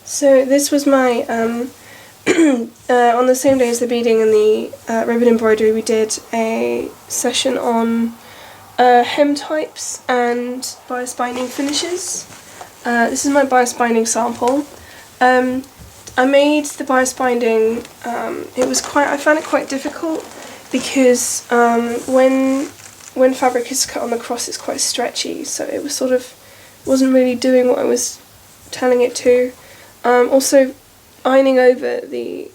So this was my, on the same day as the beading and the ribbon embroidery, we did a session on hem types and bias binding finishes. This is my bias binding sample. I made the bias binding, I found it quite difficult because when fabric is cut on the cross it's quite stretchy, so it was wasn't really doing what I was telling it to. Also, ironing over the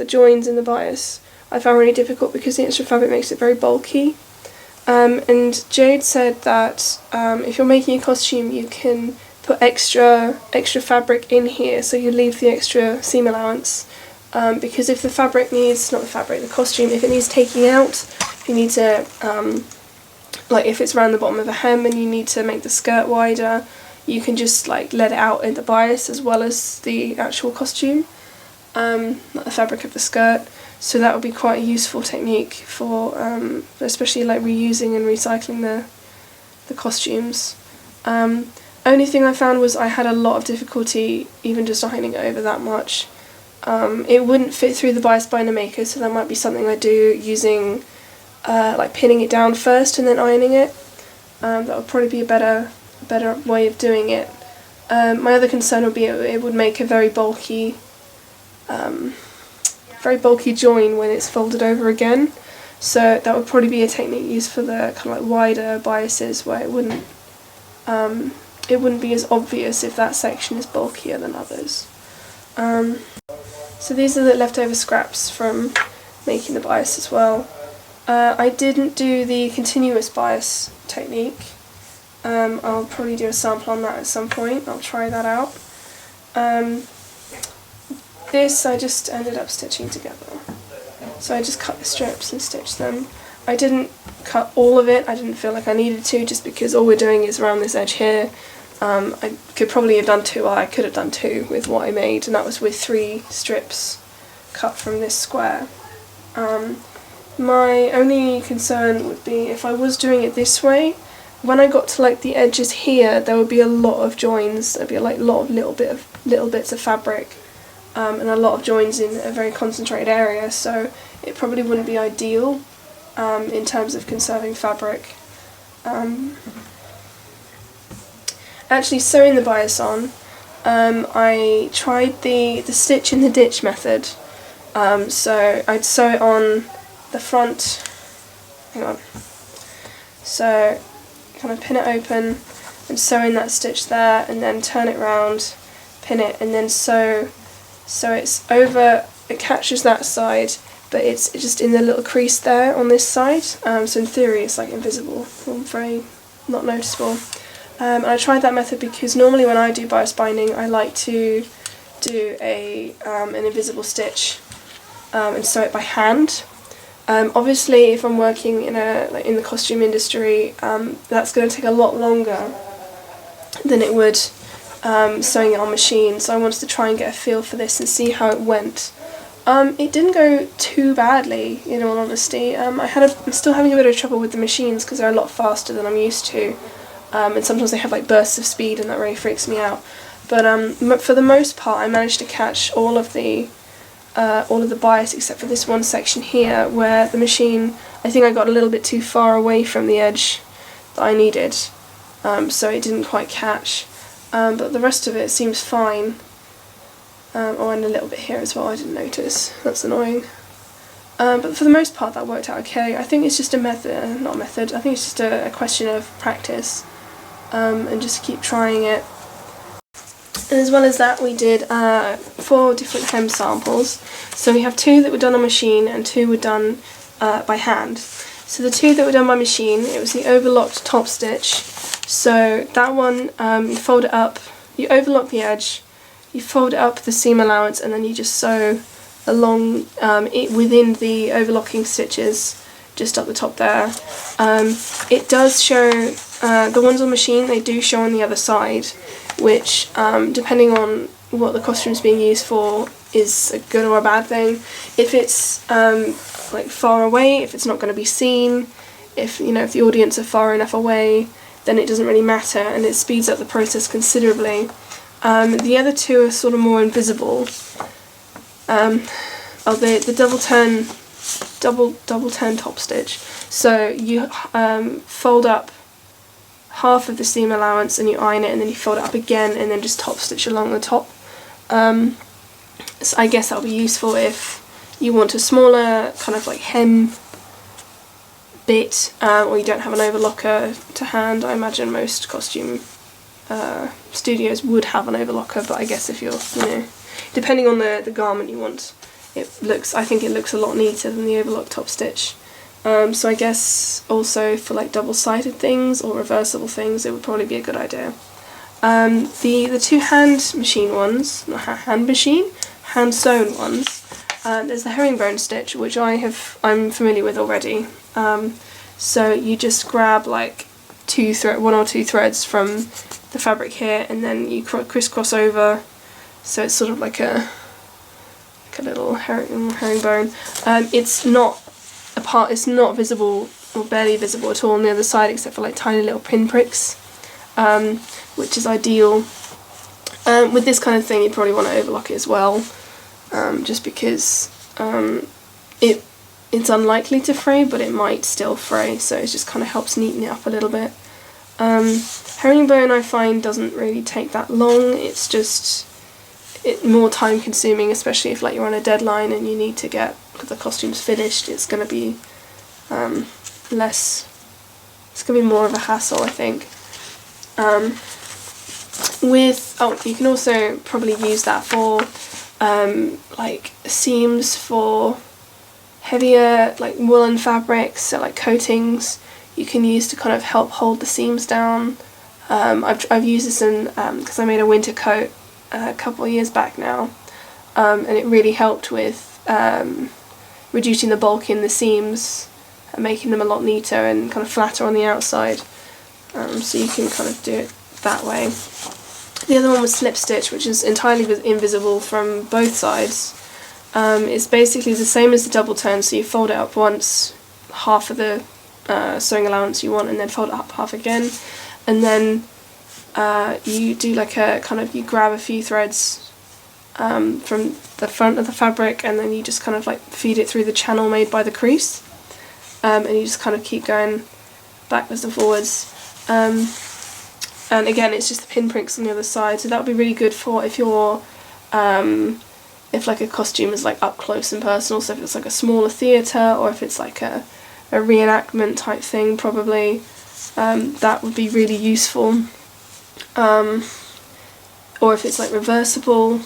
joins in the bias I found really difficult because the extra fabric makes it very bulky. And Jade said that if you're making a costume you can put extra fabric in here, so you leave the extra seam allowance, because if the costume, if it needs taking out, if you need to, like if it's around the bottom of a hem and you need to make the skirt wider, you can just like let it out in the bias as well as the actual costume, like the fabric of the skirt. So that would be quite a useful technique for especially like reusing and recycling the costumes. Only thing I found was I had a lot of difficulty even just ironing it over that much. It wouldn't fit through the bias binder maker, so that might be something I do using like pinning it down first and then ironing it. That would probably be a better way of doing it. My other concern would be it would make a very bulky join when it's folded over again. So that would probably be a technique used for the kind of like wider biases where it wouldn't be as obvious if that section is bulkier than others. So these are the leftover scraps from making the bias as well. I didn't do the continuous bias technique. I'll probably do a sample on that at some point. I'll try that out. This I just ended up stitching together. So I just cut the strips and stitched them. I didn't cut all of it, I didn't feel like I needed to, just because all we're doing is around this edge here. I could probably have done two, or I could have done two with what I made, and that was with 3 strips cut from this square. My only concern would be if I was doing it this way, when I got to like the edges here, there would be a lot of joins. There'd be like a lot of little bits of fabric, and a lot of joins in a very concentrated area, so it probably wouldn't be ideal in terms of conserving fabric. Actually, sewing the bias on, I tried the stitch in the ditch method. So I'd sew it on the front, so kind of pin it open and sew in that stitch there, and then turn it round, pin it, and then sew so it's over, it catches that side, but it's just in the little crease there on this side, so in theory it's like invisible, or very not noticeable. And I tried that method because normally when I do bias binding I like to do an invisible stitch and sew it by hand. Obviously if I'm working in the costume industry, that's going to take a lot longer than it would sewing it on machine, so I wanted to try and get a feel for this and see how it went. It didn't go too badly, in all honesty. I'm still having a bit of trouble with the machines because they're a lot faster than I'm used to, and sometimes they have like bursts of speed and that really freaks me out. But for the most part I managed to catch all of the bias except for this one section here where the machine, I think I got a little bit too far away from the edge that I needed, so it didn't quite catch. But the rest of it seems fine. Oh, and a little bit here as well, I didn't notice. That's annoying. But for the most part that worked out okay. I think it's just I think it's just a question of practice, and just keep trying it. And as well as that we did 4 different hem samples. So we have 2 that were done on machine and 2 were done by hand. So the 2 that were done by machine, it was the overlocked top stitch. So that one, you fold it up, you overlock the edge, you fold up the seam allowance, and then you just sew along it within the overlocking stitches just up the top there. It does show, the ones on machine, they do show on the other side, which depending on what the costume's being used for is a good or a bad thing. If it's like far away, if it's not going to be seen, if the audience are far enough away, then it doesn't really matter and it speeds up the process considerably. The other two are sort of more invisible. The double turn top stitch. So you fold up half of the seam allowance and you iron it, and then you fold it up again and then just top stitch along the top. So I guess that'll be useful if you want a smaller kind of like hem bit, or you don't have an overlocker to hand. I imagine most costume studios would have an overlocker, but I guess if you're, depending on the garment you want, I think it looks a lot neater than the overlock top stitch. So I guess also for like double-sided things or reversible things, it would probably be a good idea. The two hand machine ones, not hand sewn ones. There's the herringbone stitch, which I'm familiar with already. So you just grab like one or two threads from the fabric here, and then you crisscross over, so it's sort of like a little herringbone. It's not visible or barely visible at all on the other side, except for like tiny little pinpricks, which is ideal. With this kind of thing, you probably want to overlock it as well, just because it's unlikely to fray, but it might still fray, so it just kind of helps neaten it up a little bit. Herringbone, I find, doesn't really take that long. It's just more time consuming, especially if like you're on a deadline and you need to get the costumes finished. It's going to be it's going to be more of a hassle, I think. You can also probably use that for like seams for heavier like woolen fabrics, so like coatings you can use to kind of help hold the seams down. I've used this in because I made a winter coat a couple of years back now, and it really helped with reducing the bulk in the seams and making them a lot neater and kind of flatter on the outside. So you can kind of do it that way. The other one was slip stitch, which is entirely invisible from both sides. It's basically the same as the double turn, so you fold it up once, half of the sewing allowance you want, and then fold it up half again, and then you do like you grab a few threads from the front of the fabric, and then you just kind of like feed it through the channel made by the crease, and you just kind of keep going backwards and forwards. And again, it's just the pinpricks on the other side, so that would be really good for if you're if like a costume is like up close and personal, so if it's like a smaller theatre, or if it's like a reenactment type thing, probably that would be really useful. Or if it's like reversible,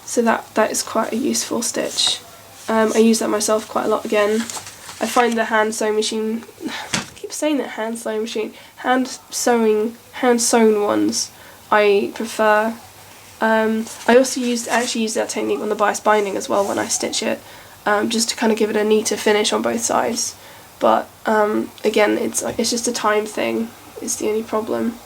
so that is quite a useful stitch. I use that myself quite a lot again. I find the hand sewing machine, I keep saying that hand sewn ones I prefer. I also actually use that technique on the bias binding as well when I stitch it, just to kind of give it a neater finish on both sides. But again, it's just a time thing is the only problem.